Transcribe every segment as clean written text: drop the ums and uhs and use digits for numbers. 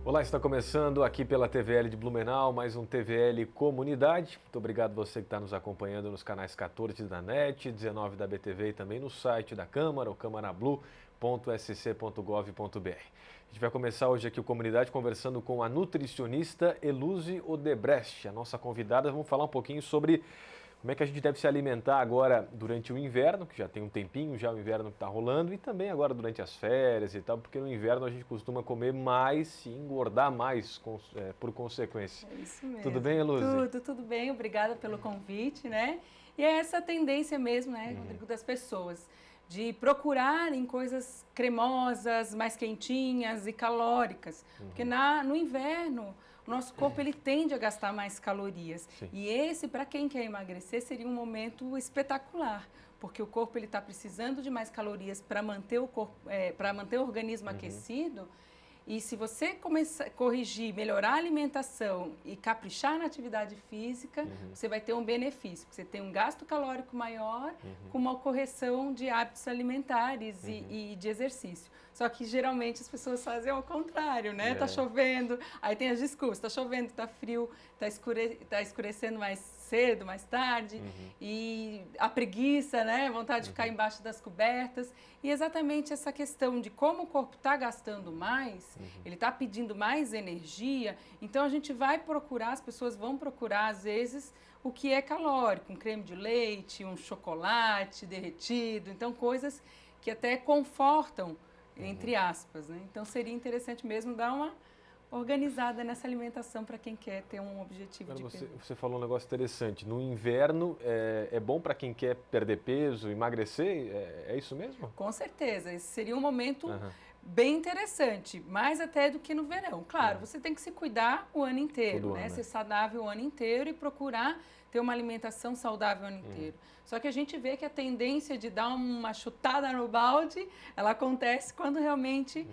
Olá, está começando aqui pela TVL de Blumenau, mais um TVL Comunidade. Muito obrigado você que está nos acompanhando nos canais 14 da NET, 19 da BTV e também no site da Câmara, o camarablu.sc.gov.br. A gente vai começar hoje aqui o Comunidade conversando com a nutricionista Eluze Odebrecht, a nossa convidada. Vamos falar um pouquinho sobre como é que a gente deve se alimentar agora durante o inverno, que já tem um tempinho, já o inverno que está rolando, e também agora durante as férias e tal, porque no inverno a gente costuma comer mais e engordar mais por consequência. É isso mesmo. Tudo bem, Eluze? Tudo bem. Obrigada pelo convite, né? E é essa tendência mesmo, né, Rodrigo, das pessoas, de procurarem coisas cremosas, mais quentinhas e calóricas. Porque no inverno, o nosso corpo ele tende a gastar mais calorias. Sim. E esse, para quem quer emagrecer, seria um momento espetacular. Porque o corpo ele está precisando de mais calorias para manter o corpo, para manter o organismo aquecido. E se você começar a corrigir, melhorar a alimentação e caprichar na atividade física, você vai ter um benefício. Você tem um gasto calórico maior com uma correção de hábitos alimentares e de exercício. Só que geralmente as pessoas fazem ao contrário, né? Tá chovendo, aí tem as desculpas, tá chovendo, tá frio, tá escurecendo mais cedo, mais tarde, e a preguiça, né? Vontade de ficar embaixo das cobertas. E exatamente essa questão de como o corpo está gastando mais, ele está pedindo mais energia, então a gente vai procurar, as pessoas vão procurar às vezes o que é calórico, um creme de leite, um chocolate derretido, então coisas que até confortam, entre aspas, né? Então seria interessante mesmo dar uma organizada nessa alimentação para quem quer ter um objetivo de peso. Você falou um negócio interessante. No inverno é bom para quem quer perder peso, emagrecer? É isso mesmo? Com certeza. Esse seria um momento bem interessante, mais até do que no verão. Claro, você tem que se cuidar o ano inteiro, né? Ser saudável o ano inteiro e procurar ter uma alimentação saudável o ano inteiro. Só que a gente vê que a tendência de dar uma chutada no balde, ela acontece quando realmente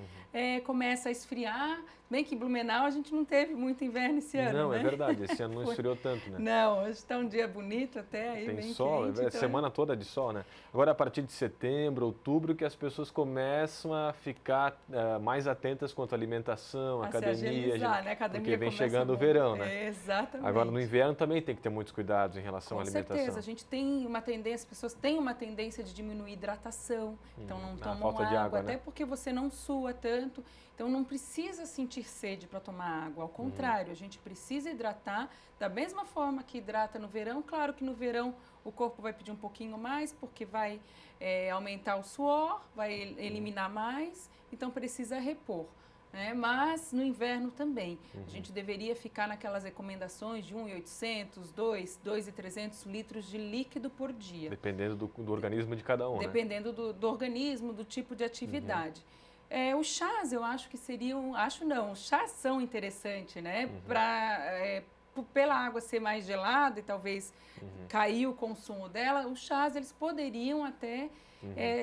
começa a esfriar. Bem que em Blumenau a gente não teve muito inverno esse ano, Não, né? é verdade, esse ano não esfriou tanto, né? Não, hoje está um dia bonito até, aí tem bem sol, quente. Então semana toda de sol, né? Agora a partir de setembro, outubro, que as pessoas começam a ficar mais atentas quanto à alimentação, academia, se agilizar, né? Academia porque vem começa chegando o verão, né? Exatamente. Agora no inverno também tem que ter muitos cuidados em relação à alimentação. Com certeza, a gente tem uma tendência, as pessoas têm uma tendência de diminuir a hidratação, então não tomam falta de água, até né? porque você não sua tanto, então não precisa sentir sede para tomar água, ao contrário, a gente precisa hidratar da mesma forma que hidrata no verão. Claro que no verão o corpo vai pedir um pouquinho mais, porque vai aumentar o suor, vai eliminar mais, então precisa repor. Mas no inverno também. A gente deveria ficar naquelas recomendações de 1.800, 2.300 litros de líquido por dia. Dependendo do organismo de cada um, Dependendo do organismo, do tipo de atividade. Os chás eu acho que seriam, os chás são interessantes, né? Pela água ser mais gelada e talvez cair o consumo dela, os chás eles poderiam até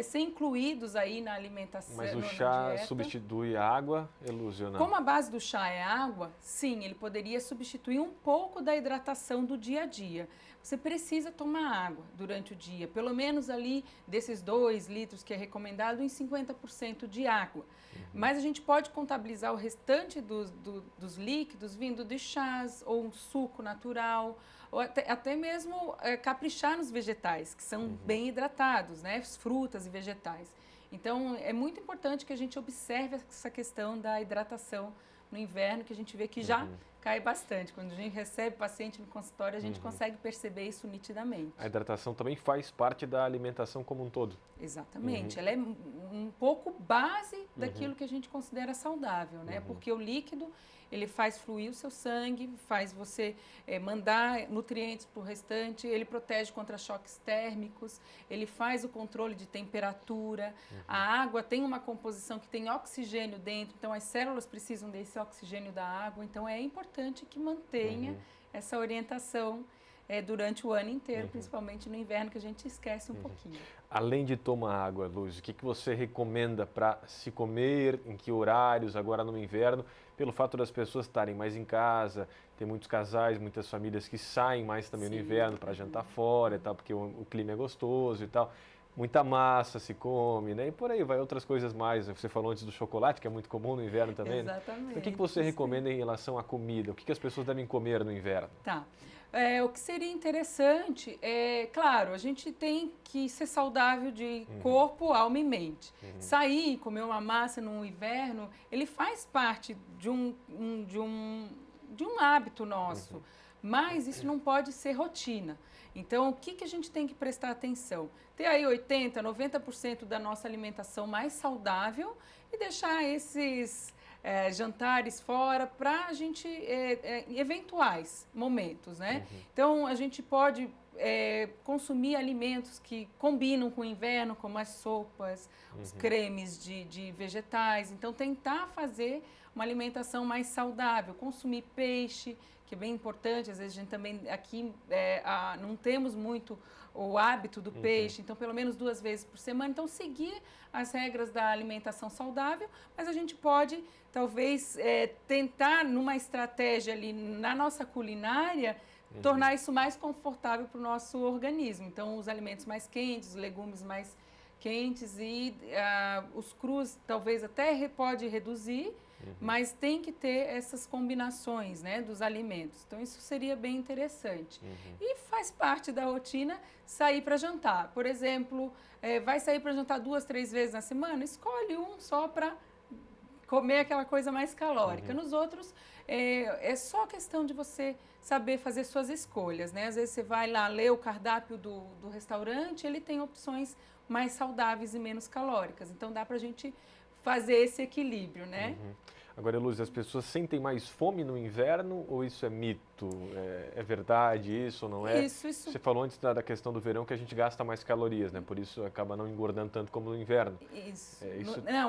ser incluídos aí na alimentação. Mas o chá substitui a água, Eluze, ou não? Como a base do chá é água, sim, ele poderia substituir um pouco da hidratação do dia a dia. Você precisa tomar água durante o dia, pelo menos ali desses 2 litros que é recomendado, em 50% de água. Mas a gente pode contabilizar o restante dos líquidos vindo de chás ou um suco natural, ou até mesmo caprichar nos vegetais, que são bem hidratados, né? Frutas e vegetais. Então, é muito importante que a gente observe essa questão da hidratação no inverno, que a gente vê que já cai bastante. Quando a gente recebe paciente no consultório, a gente consegue perceber isso nitidamente. A hidratação também faz parte da alimentação como um todo. Exatamente. Ela é um pouco base daquilo que a gente considera saudável, né? Porque o líquido, ele faz fluir o seu sangue, faz você mandar nutrientes para o restante, ele protege contra choques térmicos, ele faz o controle de temperatura. A água tem uma composição que tem oxigênio dentro, então as células precisam desse oxigênio da água, então é importante que mantenha essa orientação durante o ano inteiro, principalmente no inverno, que a gente esquece um pouquinho. Além de tomar água, Luz, o que você recomenda para se comer, em que horários, agora no inverno, pelo fato das pessoas estarem mais em casa, tem muitos casais, muitas famílias que saem mais também no inverno para jantar fora e tal, porque o clima é gostoso e tal. muita massa se come, né? E por aí vai outras coisas mais. Você falou antes do chocolate, que é muito comum no inverno também, né? Exatamente. Então, o que você recomenda em relação à comida? O que as pessoas devem comer no inverno? Tá. O que seria interessante é, claro, a gente tem que ser saudável de corpo, alma e mente. Sair e comer uma massa no inverno, ele faz parte de um hábito nosso, mas isso não pode ser rotina. Então, o que a gente tem que prestar atenção? Ter aí 80%, 90% da nossa alimentação mais saudável e deixar esses jantares fora para a gente, eventuais momentos, né? Então, a gente pode consumir alimentos que combinam com o inverno, como as sopas, os cremes de vegetais. Então, tentar fazer uma alimentação mais saudável, consumir peixe, que é bem importante. Às vezes a gente também aqui não temos muito o hábito do peixe, então pelo menos 2 vezes por semana. Então seguir as regras da alimentação saudável, mas a gente pode talvez tentar numa estratégia ali na nossa culinária tornar isso mais confortável para o nosso organismo. Então os alimentos mais quentes, os legumes mais quentes e os crus talvez até pode reduzir, mas tem que ter essas combinações, né, dos alimentos. Então, isso seria bem interessante. E faz parte da rotina sair para jantar. Por exemplo, vai sair para jantar 2, 3 vezes na semana? Escolhe um só para comer aquela coisa mais calórica. Nos outros, é só questão de você saber fazer suas escolhas, né? Às vezes você vai lá ler o cardápio do restaurante, ele tem opções mais saudáveis e menos calóricas. Então, dá para a gente fazer esse equilíbrio, né? Agora, Luz, as pessoas sentem mais fome no inverno ou isso é mito? É verdade isso ou não é? Isso. Você falou antes da questão do verão que a gente gasta mais calorias, né? Por isso acaba não engordando tanto como no inverno. Isso.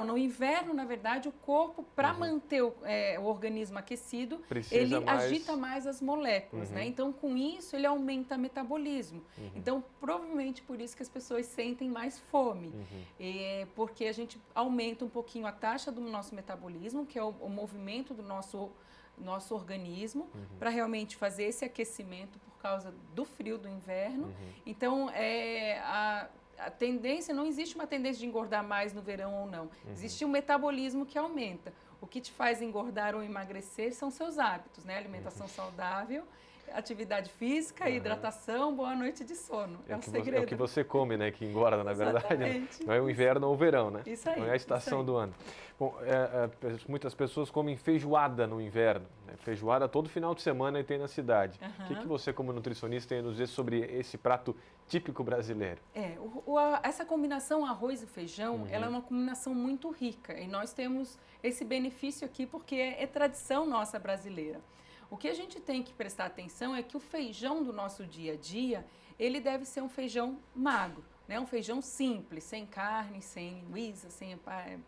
No inverno, na verdade, o corpo, para manter o organismo aquecido, ele agita mais as moléculas, né? Então, com isso, ele aumenta o metabolismo. Então, provavelmente por isso que as pessoas sentem mais fome. Porque a gente aumenta um pouquinho a taxa do nosso metabolismo, que é o movimento do nosso organismo, para realmente fazer esse aquecimento por causa do frio do inverno. Então, a tendência, não existe uma tendência de engordar mais no verão ou não. Existe um metabolismo que aumenta. O que te faz engordar ou emagrecer são seus hábitos, né? Alimentação saudável, atividade física, hidratação, boa noite de sono. É o segredo. É o que você come, né? Que engorda, na verdade. Né? Exatamente. Não é o inverno ou o verão, né? Isso aí. Não é a estação do ano. Bom, muitas pessoas comem feijoada no inverno. Né? Feijoada todo final de semana e tem na cidade. O que você, como nutricionista, tem a nos dizer sobre esse prato típico brasileiro? Essa combinação arroz e feijão, ela é uma combinação muito rica. E nós temos esse benefício aqui porque é tradição nossa brasileira. O que a gente tem que prestar atenção é que o feijão do nosso dia a dia, ele deve ser um feijão magro, né? Um feijão simples, sem carne, sem linguiça, sem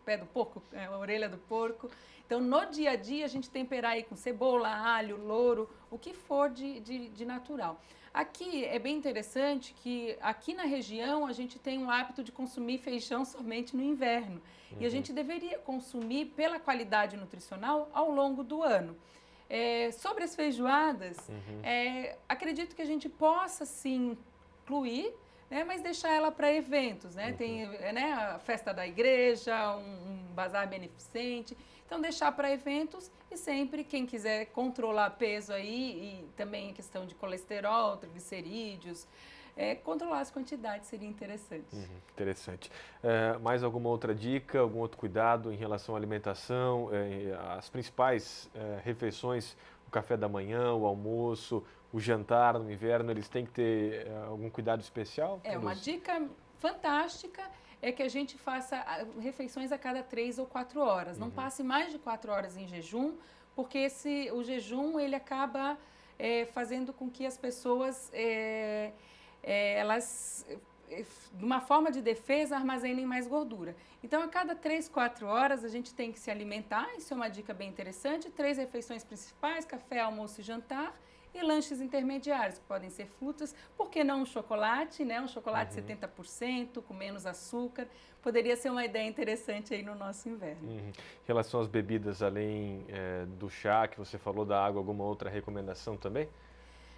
pé do porco, a orelha do porco. Então, no dia a dia, a gente temperar aí com cebola, alho, louro, o que for de natural. Aqui é bem interessante que aqui na região a gente tem um hábito de consumir feijão somente no inverno. E a gente deveria consumir pela qualidade nutricional ao longo do ano. Sobre as feijoadas, acredito que a gente possa sim incluir, né, mas deixar ela para eventos, né? Tem a festa da igreja, um bazar beneficente. Então, deixar para eventos e sempre quem quiser controlar peso aí, e também a questão de colesterol, triglicerídeos, controlar as quantidades seria interessante. Interessante. Mais alguma outra dica, algum outro cuidado em relação à alimentação? As principais refeições, o café da manhã, o almoço, o jantar no inverno, eles têm que ter algum cuidado especial? Uma dica fantástica é que a gente faça refeições a cada 3 ou 4 horas. Não passe mais de 4 horas em jejum, porque o jejum ele acaba fazendo com que as pessoas elas, de uma forma de defesa, armazenem mais gordura. Então, a cada 3, 4 horas, a gente tem que se alimentar, isso é uma dica bem interessante, 3 refeições principais, café, almoço e jantar, e lanches intermediários, que podem ser frutas, por que não um chocolate, né? Um chocolate 70%, com menos açúcar, poderia ser uma ideia interessante aí no nosso inverno. Em relação às bebidas, além do chá que você falou, da água, alguma outra recomendação também?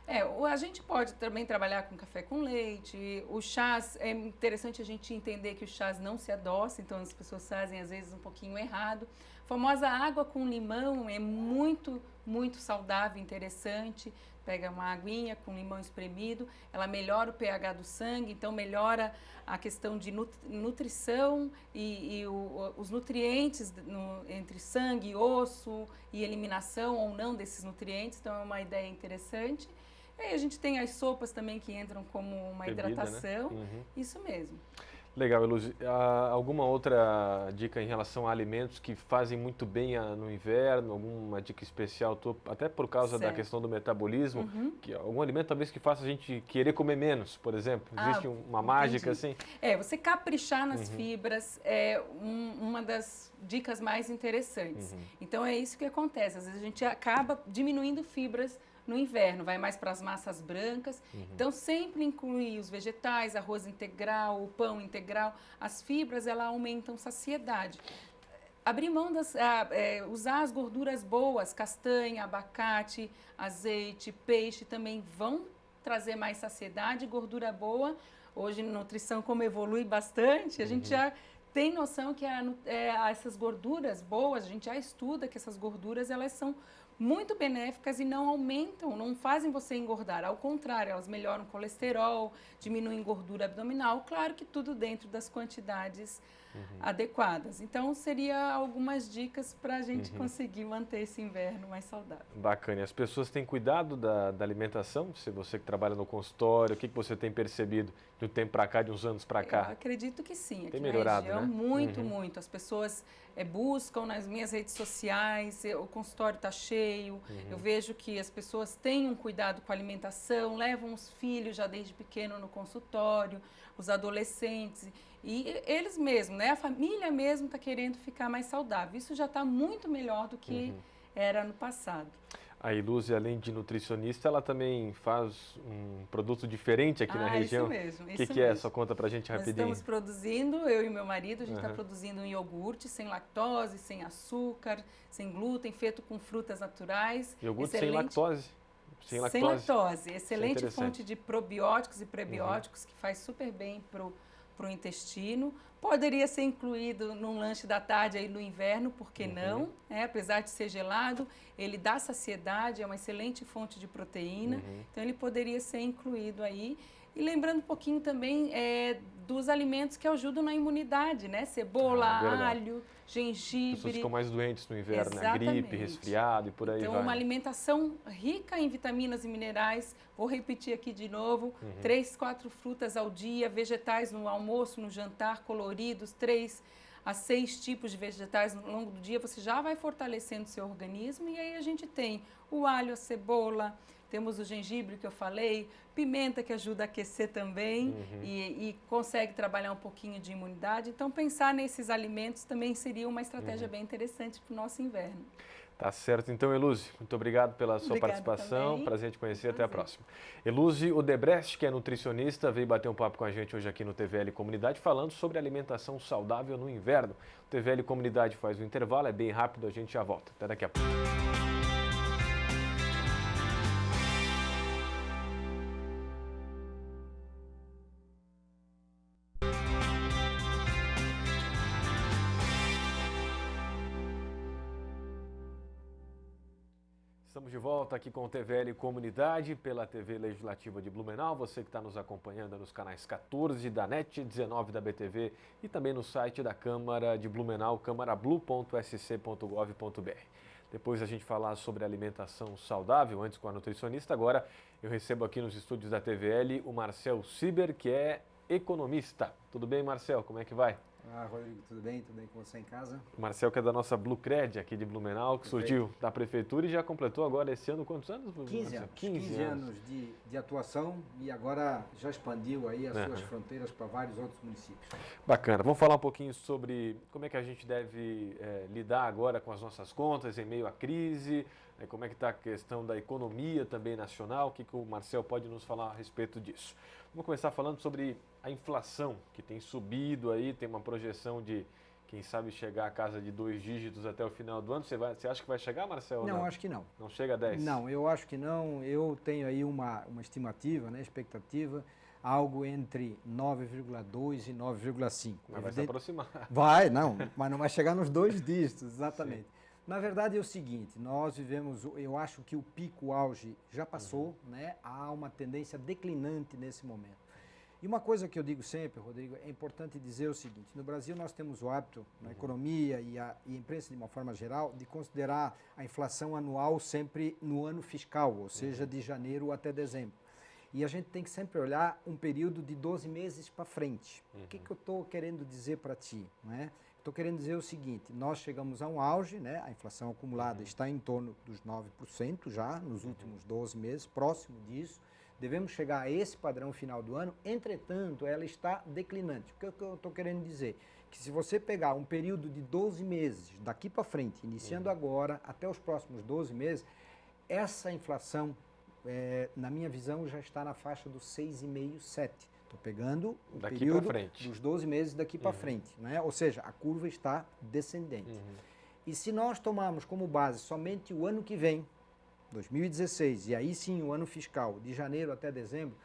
A gente pode também trabalhar com café com leite, os chás, é interessante a gente entender que os chás não se adoçam, então as pessoas fazem às vezes um pouquinho errado. A famosa água com limão é muito saudável, interessante. Pega uma aguinha com limão espremido, ela melhora o pH do sangue, então melhora a questão de nutrição e os nutrientes entre sangue, osso e eliminação ou não desses nutrientes, então é uma ideia interessante. E aí a gente tem as sopas também que entram como uma Bebida, hidratação, né? Uhum. isso mesmo. Legal, Eluzi. Alguma outra dica em relação a alimentos que fazem muito bem no inverno? Alguma dica especial, até por causa da questão do metabolismo? Que algum alimento talvez que faça a gente querer comer menos, por exemplo? Existe uma mágica assim? Você caprichar nas fibras é uma das dicas mais interessantes. Então é isso que acontece. Às vezes a gente acaba diminuindo fibras no inverno, vai mais para as massas brancas. Então, sempre incluir os vegetais, arroz integral, o pão integral. As fibras, elas aumentam saciedade. Abrir mão usar as gorduras boas, castanha, abacate, azeite, peixe, também vão trazer mais saciedade. Gordura boa, hoje nutrição como evolui bastante, a gente já tem noção que essas gorduras boas, a gente já estuda que essas gorduras, elas são muito benéficas e não aumentam, não fazem você engordar. Ao contrário, elas melhoram o colesterol, diminuem gordura abdominal. Claro que tudo dentro das quantidades adequadas. Então, seria algumas dicas para a gente conseguir manter esse inverno mais saudável. Bacana. E as pessoas têm cuidado da alimentação? Se você que trabalha no consultório, o que você tem percebido de um tempo para cá, de uns anos para cá? Eu acredito que sim. Aqui tem melhorado, na região, né? muito. As pessoas buscam nas minhas redes sociais, o consultório está cheio. Eu vejo que as pessoas têm um cuidado com a alimentação, levam os filhos já desde pequeno no consultório, os adolescentes. E eles mesmos, né? A família mesmo está querendo ficar mais saudável. Isso já está muito melhor do que era no passado. A Eluzi, além de nutricionista, ela também faz um produto diferente aqui na região. Isso mesmo. O que é? Só conta pra gente rapidinho. Nós estamos produzindo, eu e meu marido, a gente está produzindo um iogurte sem lactose, sem açúcar, sem glúten, feito com frutas naturais. Iogurte sem lactose? Sem lactose. Excelente fonte de probióticos e prebióticos que faz super bem para o intestino. Poderia ser incluído num lanche da tarde aí no inverno, por que não? Apesar de ser gelado, ele dá saciedade, é uma excelente fonte de proteína, então ele poderia ser incluído aí. E lembrando um pouquinho também dos alimentos que ajudam na imunidade, né? Cebola, alho, gengibre. As pessoas ficam mais doentes no inverno, né? Gripe, resfriado e por aí vai. Então, uma alimentação rica em vitaminas e minerais. Vou repetir aqui de novo, 3, 4 frutas ao dia, vegetais no almoço, no jantar, coloridos, 3 a 6 tipos de vegetais ao longo do dia. Você já vai fortalecendo o seu organismo e aí a gente tem o alho, a cebola, temos o gengibre que eu falei, pimenta que ajuda a aquecer também e consegue trabalhar um pouquinho de imunidade. Então, pensar nesses alimentos também seria uma estratégia bem interessante para o nosso inverno. Tá certo. Então, Eluzi, muito obrigado pela sua participação. Também. Prazer em te conhecer. Até a próxima. Eluzi Odebrecht, que é nutricionista, veio bater um papo com a gente hoje aqui no TVL Comunidade, falando sobre alimentação saudável no inverno. O TVL Comunidade faz o intervalo, é bem rápido, a gente já volta. Até daqui a pouco. Estamos de volta aqui com o TVL Comunidade, pela TV Legislativa de Blumenau. Você que está nos acompanhando nos canais 14 da NET, 19 da BTV e também no site da Câmara de Blumenau, câmarablu.sc.gov.br. Depois a gente falar sobre alimentação saudável, antes com a nutricionista, agora eu recebo aqui nos estúdios da TVL o Marcel Siber, que é economista. Tudo bem, Marcel? Como é que vai? Rodrigo, tudo bem? Tudo bem com você em casa? O Marcel, que é da nossa Blucred aqui de Blumenau, que surgiu da prefeitura e já completou agora esse ano quantos anos? 15 anos. 15 anos de atuação e agora já expandiu aí as suas fronteiras para vários outros municípios. Bacana. Vamos falar um pouquinho sobre como é que a gente deve lidar agora com as nossas contas em meio à crise, como é que está a questão da economia também nacional, o que o Marcel pode nos falar a respeito disso. Vamos começar falando sobre a inflação, que tem subido aí, tem uma projeção de quem sabe chegar à casa de 2 dígitos até o final do ano. Você acha que vai chegar, Marcelo? Não, acho que não. Não chega a 10? Não, eu acho que não. Eu tenho aí uma estimativa, né, expectativa, algo entre 9,2 e 9,5. Mas vai se aproximar. Vai, não, mas não vai chegar nos 2 dígitos, exatamente. Sim. Na verdade é o seguinte, nós vivemos, eu acho que o pico auge já passou, né? Há uma tendência declinante nesse momento. E uma coisa que eu digo sempre, Rodrigo, é importante dizer o seguinte, no Brasil nós temos o hábito, na economia e a imprensa de uma forma geral, de considerar a inflação anual sempre no ano fiscal, ou seja, de janeiro até dezembro. E a gente tem que sempre olhar um período de 12 meses para frente. O que eu estou querendo dizer para ti, né? Estou querendo dizer o seguinte, nós chegamos a um auge, né? A inflação acumulada está em torno dos 9% já nos últimos 12 meses, próximo disso. Devemos chegar a esse padrão final do ano, entretanto, ela está declinante. O que eu estou querendo dizer? Que se você pegar um período de 12 meses, daqui para frente, iniciando agora, até os próximos 12 meses, essa inflação, na minha visão, já está na faixa dos 6,5%, 7%. Estou pegando o período dos 12 meses daqui para frente, né? Ou seja, a curva está descendente. E se nós tomarmos como base somente o ano que vem, 2016, e aí sim o ano fiscal, de janeiro até dezembro,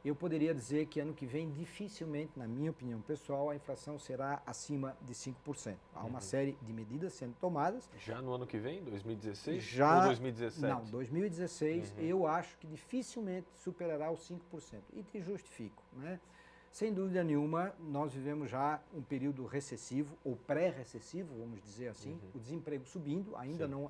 eu poderia dizer que ano que vem, dificilmente, na minha opinião pessoal, a inflação será acima de 5%. Há uma série de medidas sendo tomadas. Já no ano que vem, 2016 já, ou 2017? Não, 2016 eu acho que dificilmente superará os 5%. E te justifico, né? Sem dúvida nenhuma, nós vivemos já um período recessivo, ou pré-recessivo, vamos dizer assim, o desemprego subindo,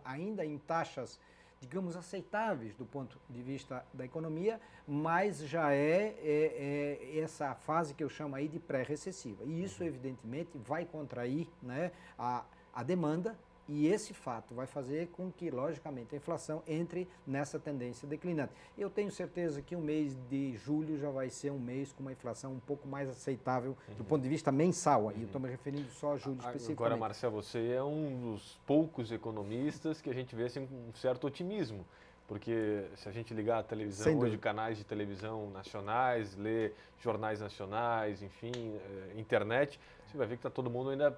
ainda em taxas, digamos, aceitáveis do ponto de vista da economia, mas já é essa fase que eu chamo aí de pré-recessiva. E isso, evidentemente, vai contrair, né, a demanda, e esse fato vai fazer com que, logicamente, a inflação entre nessa tendência declinante. Eu tenho certeza que o mês de julho já vai ser um mês com uma inflação um pouco mais aceitável do ponto de vista mensal. Aí eu estou me referindo só a julho especificamente. Agora, Marcelo, você é um dos poucos economistas que a gente vê assim, com um certo otimismo. Porque se a gente ligar a televisão hoje, canais de televisão nacionais, ler jornais nacionais, enfim, internet, você vai ver que está todo mundo ainda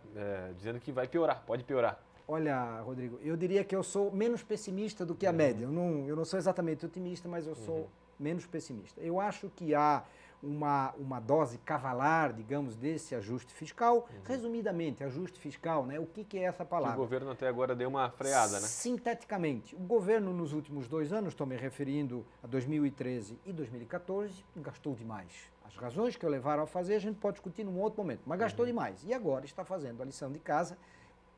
dizendo que vai piorar, pode piorar. Olha, Rodrigo, eu diria que eu sou menos pessimista do que a média. Eu não sou exatamente otimista, mas eu sou menos pessimista. Eu acho que há uma dose cavalar, digamos, desse ajuste fiscal. Resumidamente, ajuste fiscal, né? O que é essa palavra? Que o governo até agora deu uma freada, né? Sinteticamente, o governo nos últimos 2 anos, estou me referindo a 2013 e 2014, gastou demais. As razões que o levaram a fazer a gente pode discutir num outro momento, mas gastou demais. E agora está fazendo a lição de casa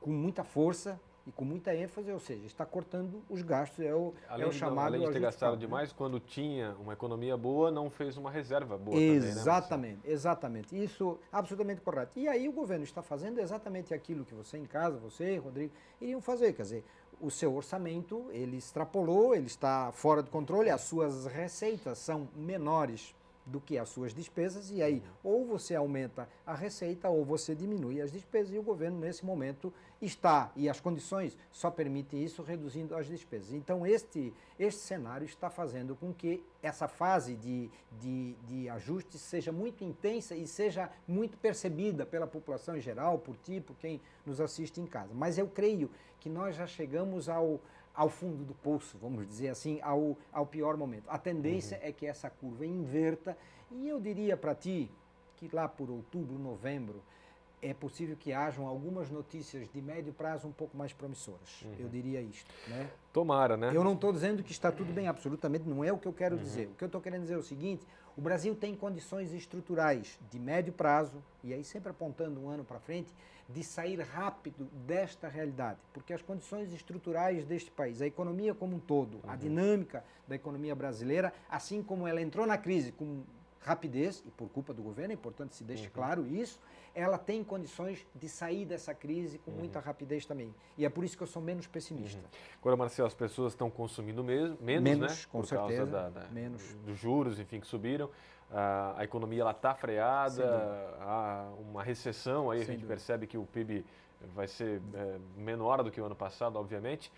com muita força e com muita ênfase, ou seja, está cortando os gastos, é o chamado... Além de ter gastado demais, quando tinha uma economia boa, não fez uma reserva boa exatamente, também, né? Exatamente, isso absolutamente correto. E aí o governo está fazendo exatamente aquilo que você em casa, você, Rodrigo, iriam fazer, quer dizer, o seu orçamento, ele extrapolou, ele está fora de controle, as suas receitas são menores do que as suas despesas, e aí ou você aumenta a receita ou você diminui as despesas, e o governo nesse momento está, e as condições só permitem isso, reduzindo as despesas. Então este cenário está fazendo com que essa fase de ajuste seja muito intensa e seja muito percebida pela população em geral, por ti, por quem nos assiste em casa. Mas eu creio que nós já chegamos ao fundo do poço, vamos dizer assim, ao pior momento. A tendência é que essa curva inverta, e eu diria para ti que lá por outubro, novembro, é possível que hajam algumas notícias de médio prazo um pouco mais promissoras. Eu diria isto, né? Tomara, né? Eu não estou dizendo que está tudo bem, absolutamente não é o que eu quero dizer. O que eu estou querendo dizer é o seguinte: o Brasil tem condições estruturais de médio prazo, e aí sempre apontando um ano para frente, de sair rápido desta realidade, porque as condições estruturais deste país, a economia como um todo, a dinâmica da economia brasileira, assim como ela entrou na crise com rapidez, e por culpa do governo, é importante se deixe claro isso, ela tem condições de sair dessa crise com muita rapidez também. E é por isso que eu sou menos pessimista. Agora, Marcelo, as pessoas estão consumindo menos, né? Com por certeza, causa menos. Dos juros, enfim, que subiram. A economia está freada, há uma recessão, aí a gente percebe que o PIB vai ser menor do que o ano passado, obviamente.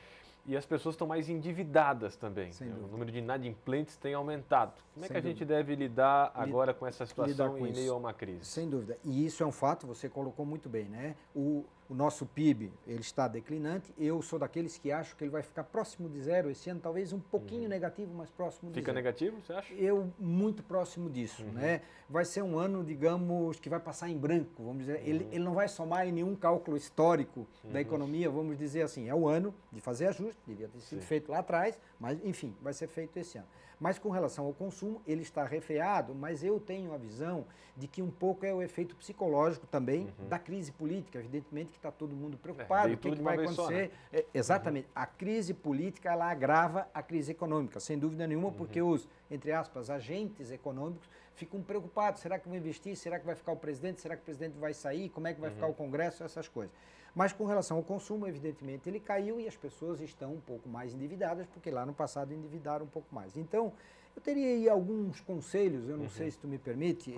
E as pessoas estão mais endividadas também. O número de inadimplentes tem aumentado. Como é que a gente deve lidar agora com essa situação em meio a uma crise? Sem dúvida. E isso é um fato, você colocou muito bem, né? o nosso PIB ele está declinante. Eu sou daqueles que acham que ele vai ficar próximo de zero esse ano, talvez um pouquinho negativo, mas próximo de zero. Fica negativo, você acha? Eu muito próximo disso, né? Vai ser um ano, digamos, que vai passar em branco, vamos dizer. Ele não vai somar em nenhum cálculo histórico da economia, vamos dizer assim. É o ano de fazer ajuste, devia ter sido feito lá atrás, mas enfim, vai ser feito esse ano. Mas com relação ao consumo, ele está arrefeado, mas eu tenho a visão de que um pouco é o efeito psicológico também da crise política. Evidentemente que está todo mundo preocupado, o que vai acontecer. Só, né? Exatamente. A crise política, ela agrava a crise econômica, sem dúvida nenhuma, porque os, entre aspas, agentes econômicos ficam preocupados. Será que vão investir? Será que vai ficar o presidente? Será que o presidente vai sair? Como é que vai ficar o Congresso? Essas coisas. Mas com relação ao consumo, evidentemente, ele caiu e as pessoas estão um pouco mais endividadas, porque lá no passado endividaram um pouco mais. Então, eu teria aí alguns conselhos, eu não sei se tu me permite,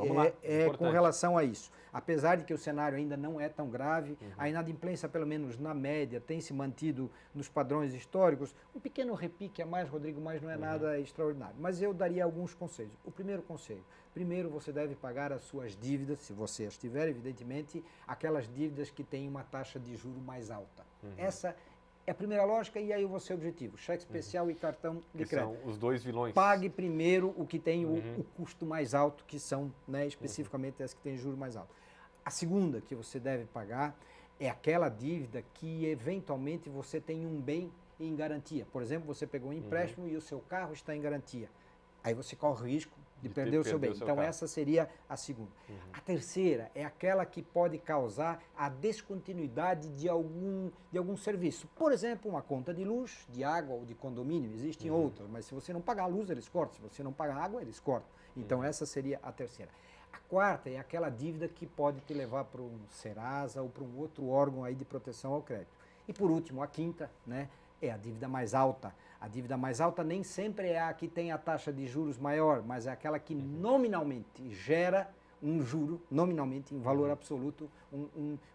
com relação a isso. Apesar de que o cenário ainda não é tão grave, a inadimplência, pelo menos na média, tem se mantido nos padrões históricos. Um pequeno repique a mais, Rodrigo, mas não é nada extraordinário. Mas eu daria alguns conselhos. O primeiro conselho: primeiro você deve pagar as suas dívidas, se você as tiver, evidentemente, aquelas dívidas que têm uma taxa de juro mais alta. Essa é a primeira lógica e aí o seu objetivo, cheque especial e cartão de crédito. São os dois vilões. Pague primeiro o que tem o custo mais alto, que são, né, especificamente as que têm juros mais alto. A segunda que você deve pagar é aquela dívida que eventualmente você tem um bem em garantia. Por exemplo, você pegou um empréstimo e o seu carro está em garantia. Aí você corre o risco de perder o seu bem. Então essa seria a segunda. A terceira é aquela que pode causar a descontinuidade de algum serviço. Por exemplo, uma conta de luz, de água ou de condomínio. Existem outras, mas se você não pagar a luz, eles cortam. Se você não pagar a água, eles cortam. Então essa seria a terceira. A quarta é aquela dívida que pode te levar para um Serasa ou para um outro órgão aí de proteção ao crédito. E por último, a quinta, né, é a dívida mais alta. A dívida mais alta nem sempre é a que tem a taxa de juros maior, mas é aquela que nominalmente gera um juro, nominalmente, em valor absoluto,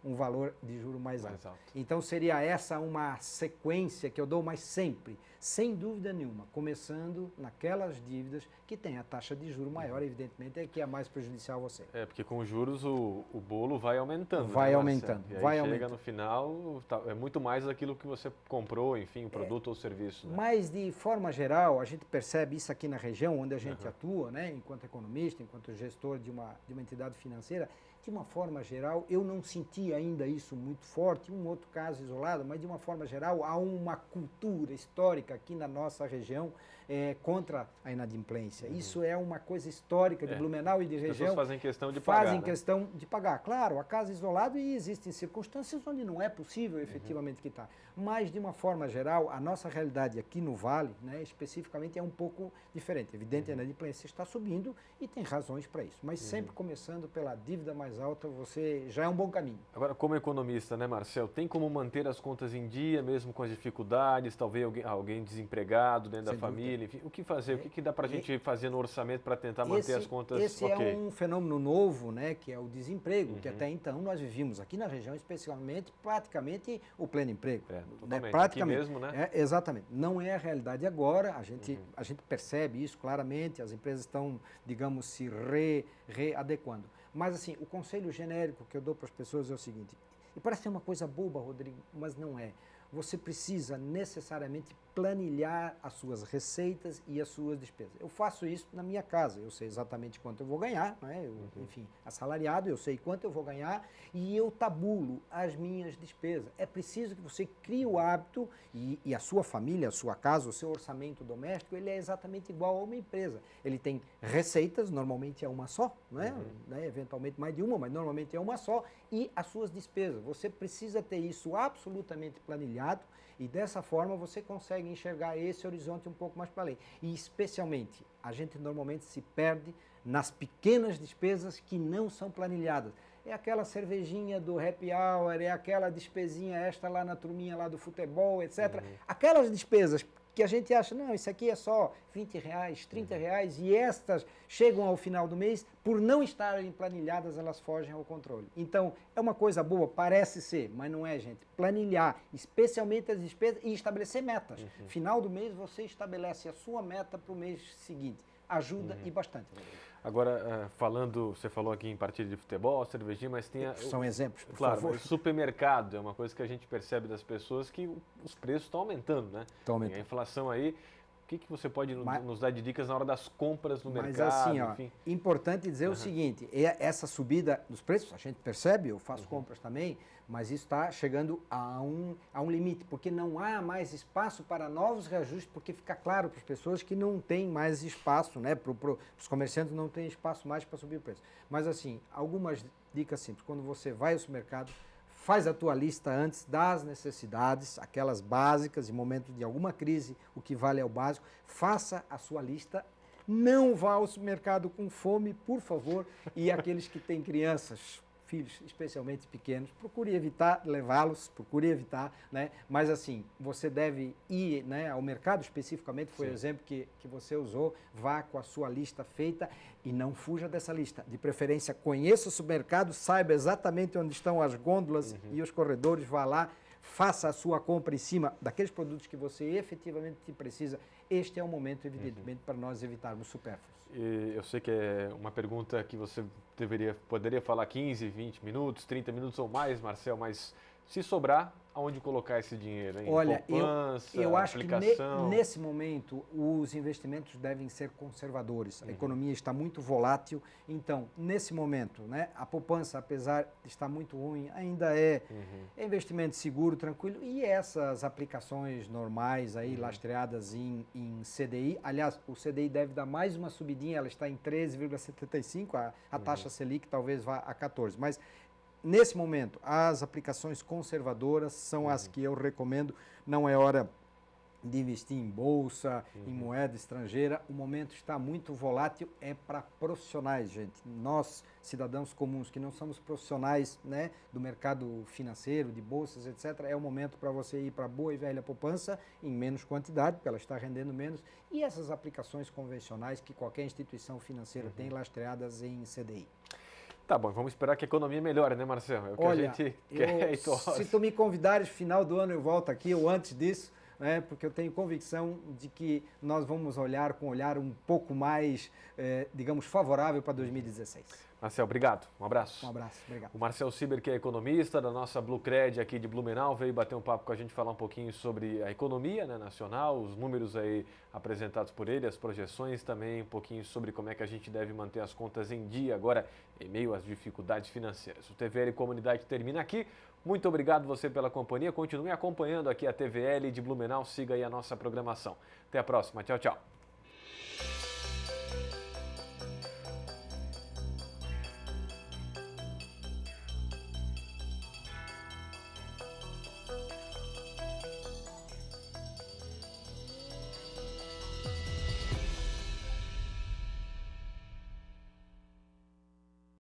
um valor de juro mais alto. Então seria essa uma sequência que eu dou, mas sempre, sem dúvida nenhuma, começando naquelas dívidas que têm a taxa de juro maior, evidentemente, é que é mais prejudicial a você. É, porque com juros o bolo vai aumentando. Vai, né, aumentando. E aí vai chega aumentando. No final, é muito mais daquilo que você comprou, enfim, o produto ou serviço. Né? Mas, de forma geral, a gente percebe isso aqui na região onde a gente atua, né, enquanto economista, enquanto gestor de uma entidade financeira. De uma forma geral, eu não senti ainda isso muito forte, um outro caso isolado, mas de uma forma geral há uma cultura histórica aqui na nossa região contra a inadimplência. Isso é uma coisa histórica de Blumenau e de região. As pessoas fazem questão de pagar. Fazem questão de pagar. Claro, há casos isolados e existem circunstâncias onde não é possível efetivamente quitar. Mas, de uma forma geral, a nossa realidade aqui no Vale, né, especificamente, é um pouco diferente. Evidente, a inadimplência está subindo e tem razões para isso. Mas sempre começando pela dívida mais alta, você já é um bom caminho. Agora, como economista, né, Marcel, tem como manter as contas em dia, mesmo com as dificuldades, talvez alguém desempregado dentro da família, enfim, o que fazer? O que dá para a gente fazer no orçamento para tentar manter as contas Esse é um fenômeno novo, né, que é o desemprego, que até então nós vivíamos aqui na região, especialmente, praticamente o pleno emprego. Totalmente. Praticamente. Aqui mesmo, né? Exatamente. Não é a realidade agora, a gente percebe isso claramente, as empresas estão, digamos, se readequando. Mas, assim, o conselho genérico que eu dou para as pessoas é o seguinte, e parece ser uma coisa boba, Rodrigo, mas não é. Você precisa necessariamente planilhar as suas receitas e as suas despesas. Eu faço isso na minha casa, eu sei exatamente quanto eu vou ganhar, né? Enfim, assalariado, eu sei quanto eu vou ganhar e eu tabulo as minhas despesas. É preciso que você crie o hábito e a sua família, a sua casa, o seu orçamento doméstico, ele é exatamente igual a uma empresa. Ele tem receitas, normalmente é uma só, né? Eventualmente mais de uma, mas normalmente é uma só, e as suas despesas. Você precisa ter isso absolutamente planilhado e dessa forma você consegue enxergar esse horizonte um pouco mais para além. E especialmente, a gente normalmente se perde nas pequenas despesas que não são planilhadas. É aquela cervejinha do happy hour, é aquela despesinha extra lá na turminha lá do futebol, etc. Aquelas despesas que a gente acha, não, isso aqui é só R$20, R$30, e estas chegam ao final do mês, por não estarem planilhadas, elas fogem ao controle. Então, é uma coisa boa, parece ser, mas não é, gente. Planilhar, especialmente as despesas, e estabelecer metas. Final do mês, você estabelece a sua meta para o mês seguinte. ajuda e bastante, Rodrigo. Agora, você falou aqui em partida de futebol, cervejinha, mas tem... São exemplos, por claro, favor. Mas o supermercado é uma coisa que a gente percebe das pessoas que os preços estão aumentando, né? Estão aumentando. E a inflação aí, o que você pode nos dar de dicas na hora das compras no mercado? Mas assim, enfim? Importante dizer o seguinte, essa subida dos preços, a gente percebe, eu faço compras também, mas isso está chegando a um limite, porque não há mais espaço para novos reajustes, porque fica claro para as pessoas que não tem mais espaço, né? Para os comerciantes não tem espaço mais para subir o preço. Mas assim, algumas dicas simples, quando você vai ao supermercado, faz a tua lista antes das necessidades, aquelas básicas, em momento de alguma crise, o que vale é o básico, faça a sua lista. Não vá ao supermercado com fome, por favor, e aqueles que têm crianças, filhos especialmente pequenos, procure evitar levá-los, procure evitar, né? Mas assim, você deve ir, né, ao mercado especificamente, foi o exemplo que você usou, vá com a sua lista feita e não fuja dessa lista. De preferência, conheça o supermercado, saiba exatamente onde estão as gôndolas e os corredores, vá lá, faça a sua compra em cima daqueles produtos que você efetivamente precisa. Este é o momento, evidentemente, para nós evitarmos supérfluos. Eu sei que é uma pergunta que você poderia falar 15, 20 minutos, 30 minutos ou mais, Marcel, mas se sobrar, aonde colocar esse dinheiro? Hein? Olha, poupança, eu acho aplicação? que nesse momento os investimentos devem ser conservadores. A economia está muito volátil, então nesse momento, né, a poupança, apesar de estar muito ruim, ainda é investimento seguro, tranquilo, e essas aplicações normais aí lastreadas em CDI, aliás, o CDI deve dar mais uma subidinha, ela está em 13,75, a taxa Selic talvez vá a 14, mas nesse momento, as aplicações conservadoras são as que eu recomendo. Não é hora de investir em bolsa, em moeda estrangeira. O momento está muito volátil, é para profissionais, gente. Nós, cidadãos comuns, que não somos profissionais, né, do mercado financeiro, de bolsas, etc., é o momento para você ir para a boa e velha poupança em menos quantidade, porque ela está rendendo menos, e essas aplicações convencionais que qualquer instituição financeira tem lastreadas em CDI. Tá bom, vamos esperar que a economia melhore, né, Marcelo? É o que a gente quer e torce. Se tu me convidares, final do ano eu volto aqui, ou antes disso, né, porque eu tenho convicção de que nós vamos olhar com um olhar um pouco mais, digamos, favorável para 2016. Marcel, obrigado. Um abraço. Um abraço, obrigado. O Marcel Ciber, que é economista da nossa Bluecred aqui de Blumenau, veio bater um papo com a gente, falar um pouquinho sobre a economia, né, nacional, os números aí apresentados por ele, as projeções também, um pouquinho sobre como é que a gente deve manter as contas em dia agora, em meio às dificuldades financeiras. O TVL Comunidade termina aqui. Muito obrigado você pela companhia. Continue acompanhando aqui a TVL de Blumenau. Siga aí a nossa programação. Até a próxima. Tchau, tchau.